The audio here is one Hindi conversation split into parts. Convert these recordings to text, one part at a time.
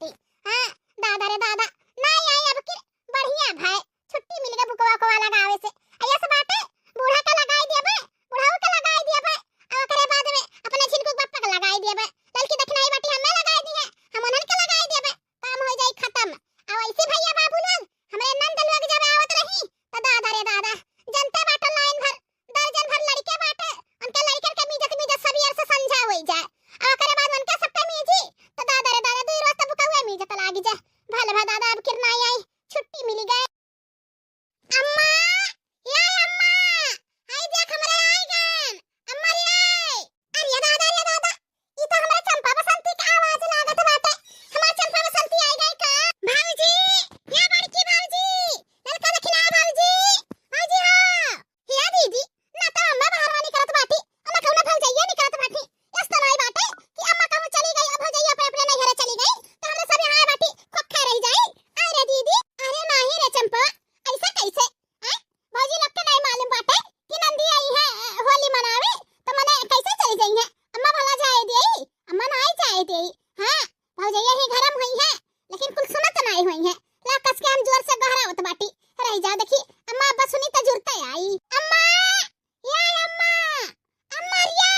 बाटी। हां दादा रे दादा नहीं आई अब की बढ़िया भाई छुट्टी मिल गई बुकवा को लगावे से ऐसे बाटे बूढ़ा का लगाई देबे बुढ़ाऊ का लगाई देबे और करे बाद में अपने छिलको बापा का लगाई देबे लड़की देखनाई बाटी हमें लगाई दी है हम उन्हन के लगाई देबे काम हो जाई खत्म। और ऐसे भैया बाबू लोग हमरे नंद लोग जब आवत रही तो दादा रे दादा जनता बाटो लाइन भर दर्जन भर लड़के बाटे उनके लड़कन के मीजत सभी से समझा होई जाए और करे बाद उनके सब पे मीजी तो दादा रे दादा दुई रोज तब कहुए मीजत लागी जाए भले भा दादा अब किरना आई छुट्टी मिली गए। अम्मा ये अम्मा हाय देख हमरे आई गन अम्मा रे अरे दादा ई तो हमरे चंपा बसंती की आवाज लागत बाटे हमार चंपा बसंती आई गई का भाऊजी ये बड़की भाऊजी ललका देखना भाऊजी भाऊजी हां हिया दीदी ना तो अम्मा बाहरवानी करत बाटी अम्मा कौन भौजैया निकलत बाटी इस तरह आई बाटे कि अम्मा कहूं चली गई अब भौजैया अपने अपने घर चली गई तो हमरे सब यहां बाटी खोखा रह जाई। अरे दीदी अरे नहीं रे चंपा ऐसा कैसे हैं भौजी लोग के नहीं मालूम बाटे कि नंदी आई है होली मनावे तो मने कैसे चली गई है अम्मा भला जाए देई अम्मा नहीं जाए देई। हां भौजैया ही गरम हुई है लेकिन कुल सुनत नहीं हुई है ला कस के हम जोर से गहरावत बाटी रह जा देखी अम्मा अब्बा सुनी तो जुरते आई अम्मा ये अम्मा अम्मा ये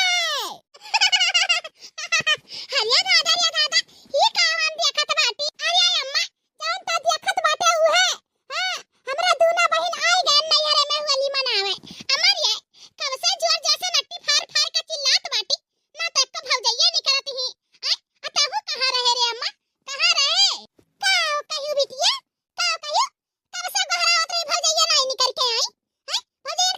हरिया दादा रे दादा ये काम हम देखत बाटी अरे अम्मा जौन त देखत बाटे उ है हां हमरा दूना बहन आई गए नैहरे में होली मनावे अम्मा ये कब से जोर जैसे नट्टी फार फार के चिल्लात बाटी ना तक को भौजैया निकलत ही अताहु कहां रहे रे अम्मा कहां रहे काओ कहियो बिटिया काओ कहियो कब से गहरावत रही भौजैया नहीं निकल के आई हैं भौजैया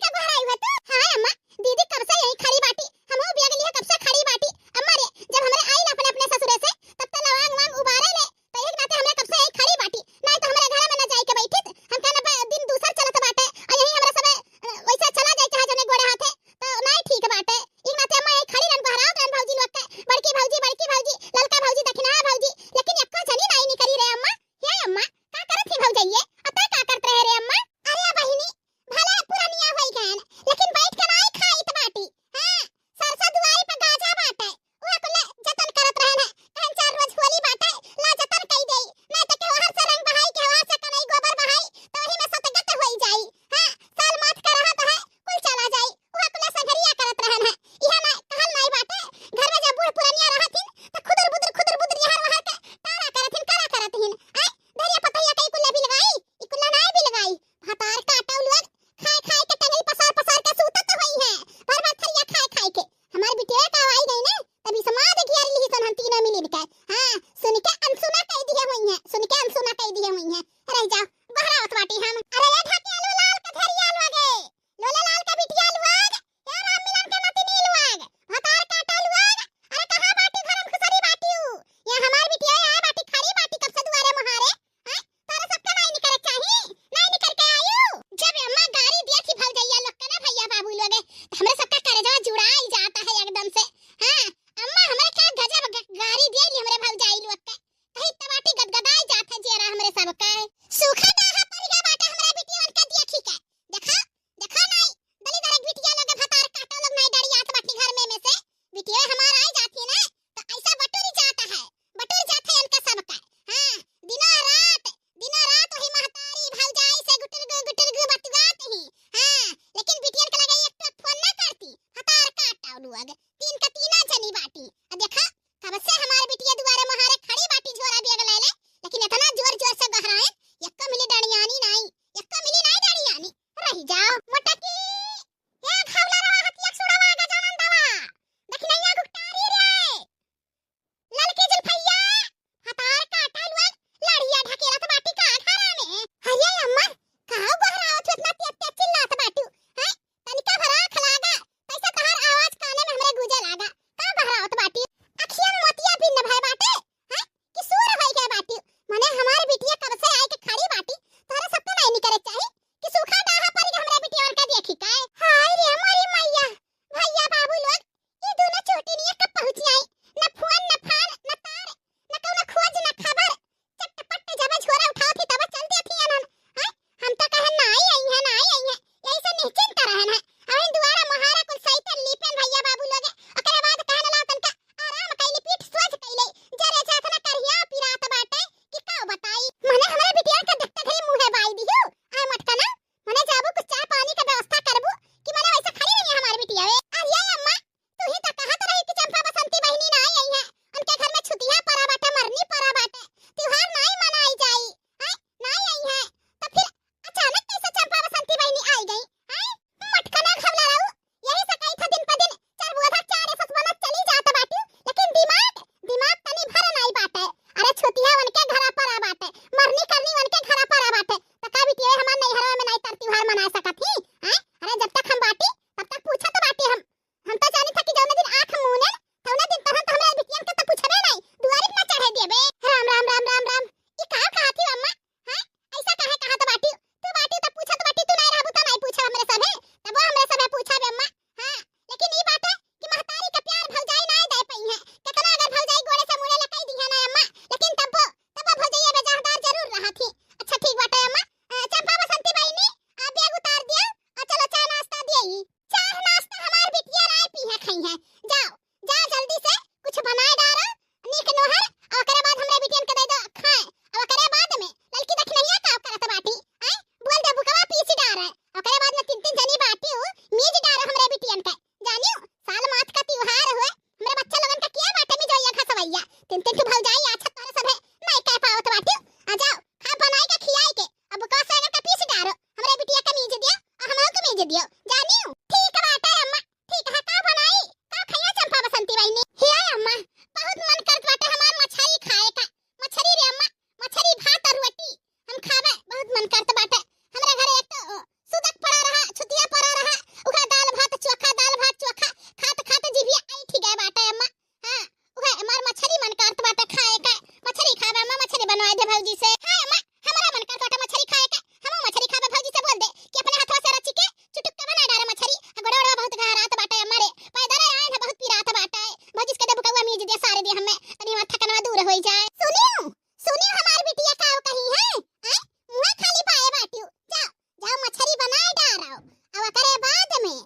मीज दियो जानी हूं ठीक बाटे अम्मा ठीक है का बनाई का खैया चंपा बसंती बहनी हे अम्मा बहुत मन करत बाटे हमार मछली खाए का मछली रे अम्मा मछली भात और रोटी हम खावे बहुत मन करत बाटे हमरा घरे एक तो सुदक पड़ा रहा छुतिया पड़ा रहा उहा दाल भात चोखा खात खात जीभिया आई ठीक है बाटे अम्मा हां उहा हमार मछली मन करत बाटे खाए का मछली खावे अम्मा मछली बनवाए दे भौजी से हां अम्मा हमरा मन करत बाटे मछली खाए का हम मछली खावे भौजी से बोल दे कि अपने हाथवा से रची के चुटुक के बना डारे मछली गोड़ा बहुत गहरात बाटे हमारे पैदल आए है बहुत पिरात बाटे भौजी के दे बुकवा मीज दे सारे दे हमें तनी माथा कनवा दूर होई जाए सुनियो हमार बिटिया का कहीं है हैं मुंह खाली पाए बाटियो जाओ मछली बनाए डारो अब करे बाद में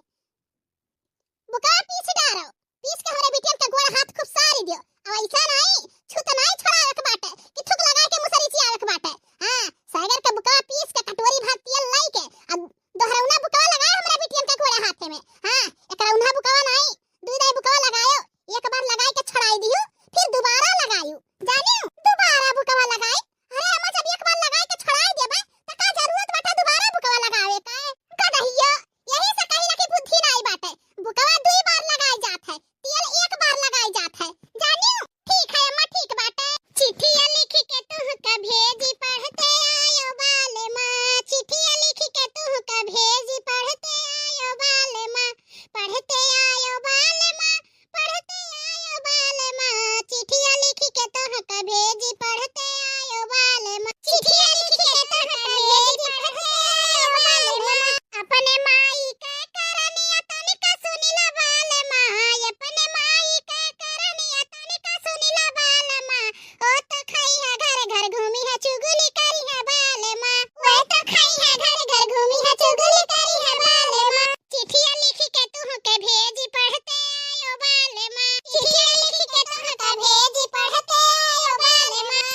बुका पीस डारो पीस के हमरे बिटिया के गोड़ हाथ खूब सारी दियो अब ऐसा नहीं छूत नहीं छोड़ावे के बाटे कि थुक लगा के मुसरी चियावे के बाटे हां सागर के बुका पीस के कटोरी भात तेल लाई के अब दोहरौना बुका लगाए हमरे बिटिया के गोड़ हाथे में हां एकरा उन्हा बुका नहीं दुई दाई बुका लगायो एक बार लगाई के छोड़ाई दियो फिर दोबारा लगायो जानियो दोबारा बुका लगाई अरे अम्मा जब एक बार लगाई के छोड़ाई देबे त का जरूरत बाटे दोबारा बुका लगावे का कहियो यही से कहिला कि बुद्धि नहीं बाटे बुकवा दुई बार लगाई जात है तेल एक बार लगाई जात है जानियो ठीक है अम्मा ठीक बाटे चिट्ठिया लिखी के तू का भेजी पढ़ते आयो बाले मां चिट्ठिया लिखी के तू का भेजी पढ़ते आयो बाले मां पढ़ते आयो बाले मां पढ़ते आयो बाले मां चिट्ठिया लिखी के तू का भेजी पढ़ते आयो बाले मां चिट्ठिया लिखी के तू का भेजी पढ़ते आयो बाले मां अपने माई का करनिया तनिका सुनिला बाले मां अपने माई का करनिया तनिका सुनिला बाले मां ओ तो खाई है घर घर घूमी है चुगली करी है बाले मां ओ तो खाई है घर घर घूमी है चुगली करी है बाले मां चिट्ठिया लिखी के तू के भेजी पढ़ते आयो बाले मां चिट्ठिया लिखी के तू के भेजी पढ़ते आयो बाले मां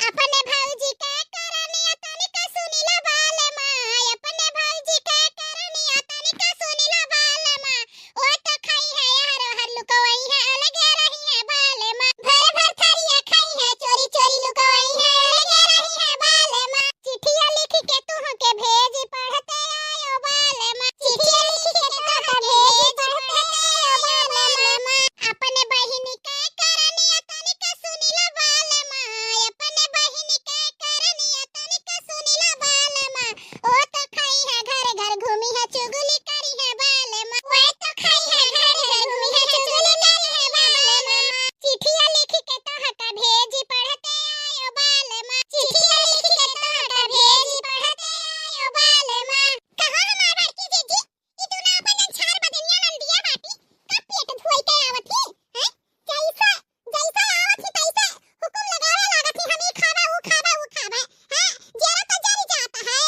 अपने भौजी का करनिया तनिका सुनिला बाले मां अपने भौजी का करनिया तनिका सुनिला बाले मां ओ तो खाई है यार हर लुकोई है अलगे रही है बाले मां भर भर थरिया खाई है चोरी चोरी लुकोई है अलगे रही है बाले मां चिट्ठिया लिखी के तू के भेजी पढ़ते आयो बाले मां चिट्ठिया लिखी के तू के भेजी पढ़ते आयो बाले मां अपने बहिनी का करनिया तनिका सुनिला बाले मां अपने बहिनी का करनिया तनिका सुनिला बाले मां ओ तो खाई है घर घर घूमी है चुगली करी है बाले मां ओ तो खाई है घर घर घूमी है चुगली करी है बाले मां चिट्ठिया लिखी के तू का भेजी पढ़ते आयो बाले मां चिट्ठिया लिखी के तू का भेजी पढ़ते आयो बाले मां कहां हमार बड़की जीजी ई तू ना अपन छार बदनिया नंदिया बाटी का पेट धोई के आवत ही हैं जैसा जैसा आवत ही तैसे हुकुम लगावे लागत ही हम ई खावा वो खावा हां जरा तो जारी जाता है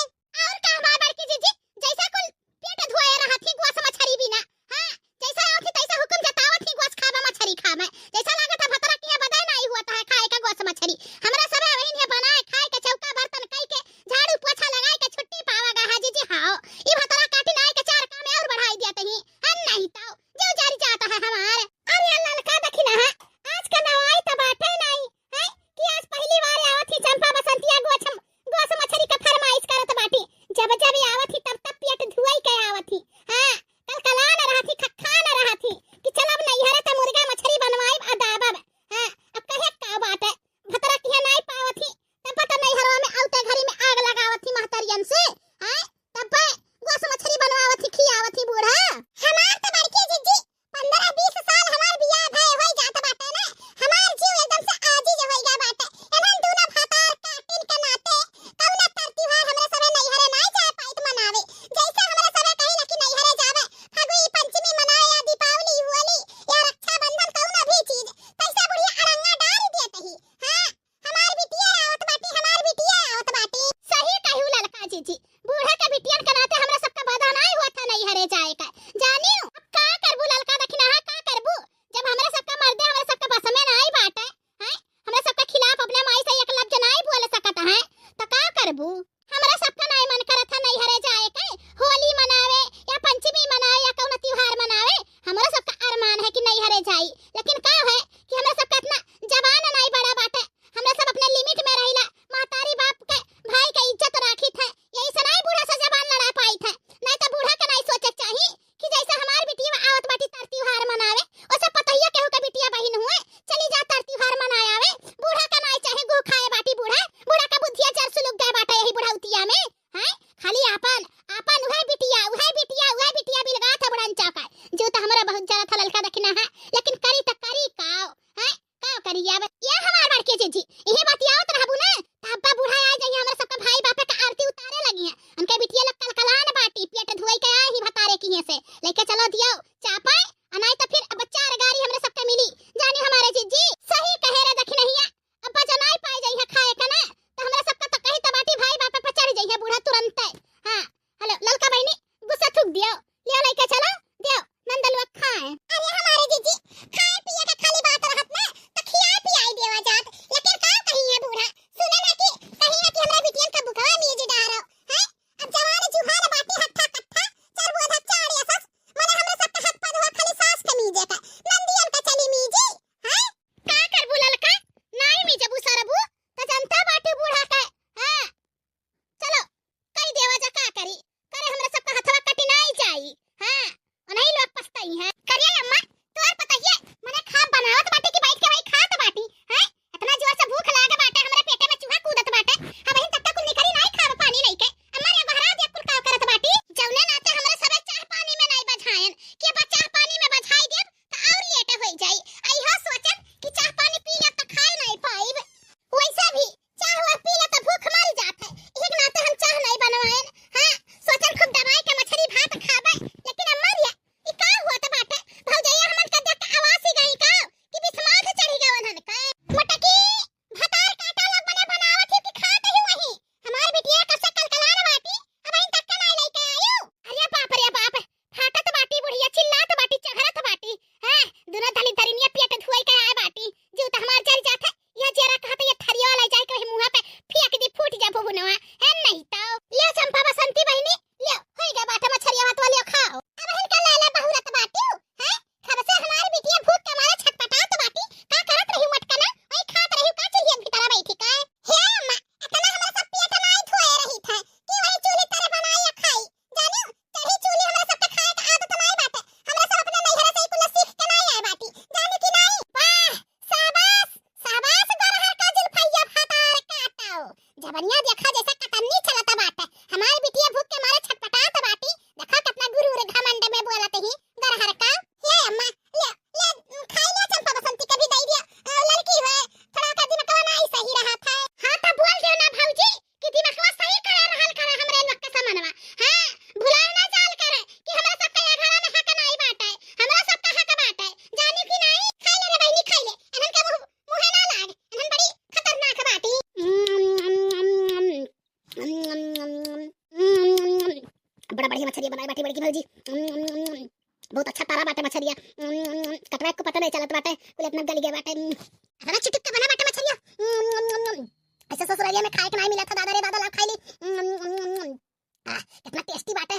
और का हमार बड़की जीजी जैसा कुल पेट धोए रहत ही गोस मछरी बिना हां जैसा आवत ही तैसा हुकुम जतावत ही गोस खावा मछरी खावे जैसा लागत है भतरा के बदाई नहीं हुआ है खाए का गोस मछरी हमरा सब वही है बनाए खाए के चौका बर्तन कई के झाड़ू पोछा लगाए के छुट्टी पावागा हां जीजी हां ई भतरा काटी नाई के चार काम और बढ़ाई देते ही हम नहीं तो जो जारी जाता है हमार अरे अल्लाह का दखिना है आज का नवाई तो बाटे नहीं है कि आज पहली बार आवत ही चंपा बसंतिया गोस मछली का फरमाइश करत बाटी जब जब आवत ही तब पेट धुआई के आवत ही हां कल कला न रहती खखा न रहती कि चल अब नहीं हरे त मुर्गा मछली बनवाई अदाबब हां अब कहे का बात है भतरा की नहीं पावत ही तब पता नहीं हरवा में आउते घरी में आग लगावत ही महतरियन से हां तब गोस मछली बनवावत ही खियावत ही बूढ़ा हमार तो बड़की जीजी 15-20 साल हमार बियाह भय होई जात बाटे ना हमार जीव एकदम से आजीज होई गया बाटे एनन दूना भातार काटिन के नाते कौना त्योहार हमरा सबे नहीं हरे नहीं जाए पाइत मनावे जैसे हमरा सबे कहीं ना कि नहीं हरे जावे फगुई पंचमी मनाए या दीपावली होली या रक्षाबंधन कौना भी चीज तैसे बुढ़िया अड़ंगा डाल देत ही हां हमार बिटिया आवत बाटी सही कहू ललका जीजी बूढ़ा के बिटियन के नाते हमरा सबका बदा नहीं हुआ था नहीं हरे जाए का जानियो अब का करबू ललका दखिना का करबू जब हमरा सबका मर्दे हमरा सबका बस में नहीं बाटे हैं हमरा सबका खिलाफ अपने माई से एक लफ्ज नहीं बोल सकत है तो का करबू हमरा सबका नहीं मन करत है नहीं हरे जाए के होली मनावे या पंचमी मनावे या कौन त्योहार मनावे हमरा सबका अरमान है कि नहीं हरे जाई लेकिन का है कि हमरा सबका इतना जवान नहीं बड़ा बाटे हमरा सब अपने लिमिट में रहिला महतारी बाप के भाई के इज्जत राखी थे यही से नहीं बूढ़ा से जबान लड़ा पाई थे नहीं तो बूढ़ा के नहीं सोच बढ़िया से लेके चलो दियो चापा अनाई तो फिर अब चार गाड़ी हमरे सबके मिली जानी हमारे जीजी सही कहे रे दखी नहीं है अब जनाई पाई जाई है खाए का ना तो हमरा सबका तो कही तो बाटी भाई बाप पे चढ़ जाई है बूढ़ा तुरंत। हां हेलो ललका बहनी गुस्सा थूक दियो लियो लेके चलो दियो नंदलवा खाए। अरे हमारे जीजी खाए पिए का खाली बात रहत ना तो खिया पियाई देवा जात लेकिन का कही है बूढ़ा सुने ना कि कही है कि हमरा बिटियन का बुकवा मीज डारो है अब जवान जुहार बाटी हट्ठा कट्ठा चार बुआ चार यसस मने हमरा सब का हाथ पधवा खाली सास का मीजे का नंदियन का चली मीजी है का कर बुलल का नहीं मीजे बुसरबू तो जनता बाटी बूढ़ा का हां चलो कई देवा जा का करी करे हमरा सब का हथवा कटी नहीं जाई हां नहीं लोग पछताई है करिए अम्मा तोर पता है मने खा बनावत बाटी की बैठ के भाई खात बाटी है इतना जोर से भूख लागे बाटे हमरे पेटे में चूहा कूदत बाटे अब हिन तक कुल निकरी नहीं खाब पानी नहीं के अम्मा रे बहरा दे कुल का करत बाटी जौने नाते हमरे सबे चाह पानी में नहीं बझायन कि अब चाह पानी में बझाई देब तो और लेट होई जाई आई हो सोचन कि चाह पानी पी ले तो खाए नहीं पाइब वैसा भी चाह और पी ले तो भूख मर जात है एक नाते हम चाह नहीं बनवाएन हां सोचन खूब दवाई के मछली भात खाबे लेकिन अम्मा रे ई का हुआ त बाटे भौजैया हमन का देख के आवाज ही गई का कि बिस्माथ चढ़ी गवन हन का मटकी भतार काटा लोग बने बनावत ही कि खात ही वही हमार बिटिया कब से कलकलार बाटी अब इन तक के नहीं लेके आयो। अरे बाप फाटत बाटी बुढ़िया चिल्लात बाटी चढ़त बाटी हैं दुनो धली धरिनिया पेट धुई के आए बाटी जीव त हमार जल जात है या जेरा कहत ये थरिया वाला जाए के मुंह पे फेंक दी फूट जा बुबुनवा है नहीं तो ले चंपा बसंती बहनी ले होई गा बाटा मछरिया भात वाली खाओ अब हिन का लाला बहुरत बाटी है खब से हमारी बिटिया भूख के मारे छटपटात बाटी का करत रही मटकना ओई खात रही का चाहिए भीतर बैठी का हे अम्मा इतना हमरा सब पेट नहीं धोए रही था कि वही चूल्ही तरह बनाई खाई जानियो चढ़ी चूल्ही हमरा सब के खाए का आदत नहीं बाटे हमरा सब अपने नैहरा से कुल सीख के नहीं आए बाटी जानी कि नहीं वाह शाबाश शाबाश गरहर का जुल्फैया फतार काटाओ जबनिया देखा जैसा कतन्नी चलता बाटे हमारी बिटिया भूख के मारे छटपटात बाटी देखा कितना गुरु रे घमंड में बोलत ही गरहर का हे अम्मा ले खाई ले चंपा बसंती के भी दे दिया लड़की है थोड़ा का दिमाग नहीं सही रहा था हां तो बोल दे ना भौजी कि दिमागवा सही करे रहल करे हमरे लोग के समनवा हां भुला ना चाल करे कि हमरा सब के घरा में हक नहीं बाटे हमरा सब का हक बाटे जानी कि नहीं खाई ले रे बहनी खाई ले एनन के मुंह ना लाग एनन बड़ी खतरनाक बाटी बड़ा बढ़िया मछली बनाई बाटी बड़ी भौजी बहुत अच्छा तारा बाटे मछलिया कटवा को पता नहीं चलत बाटे कुल इतना गल गया बाटे बड़ा चिटिक का बना बाटे मछलिया ऐसे ससुरालिया में खाए के नहीं मिला था दादा रे दादा ला खाई ली कितना टेस्टी बाटे